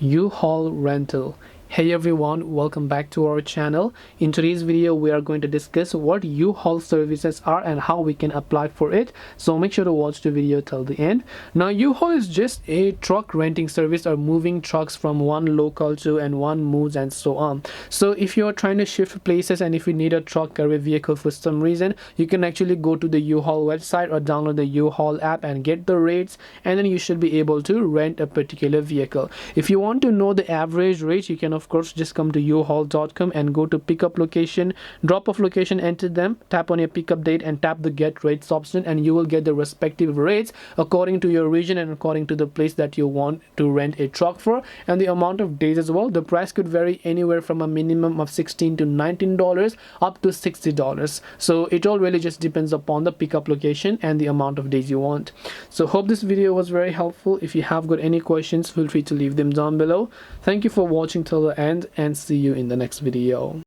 U-Haul rental. Hey everyone, welcome back to our channel. In today's video we are going to discuss what U-Haul services are and how we can apply for it, so make sure to watch the video till the end. Now U-Haul is just a truck renting service or moving trucks from one local to and one moves and so on. So if you are trying to shift places and if you need a truck or a vehicle for some reason, you can actually go to the U-Haul website or download the U-Haul app and get the rates, and then you should be able to rent a particular vehicle. If you want to know the average rate, you can of course just come to uhaul.com and go to pickup location, drop off location, enter them, tap on your pickup date and tap the get rates option, and you will get the respective rates according to your region and according to the place that you want to rent a truck for, and the amount of days as well. The price could vary anywhere from a minimum of $16 to $19 up to $60. So it all really just depends upon the pickup location and the amount of days you want. So hope this video was very helpful. If you have got any questions, feel free to leave them down below. Thank you for watching till the end and see you in the next video.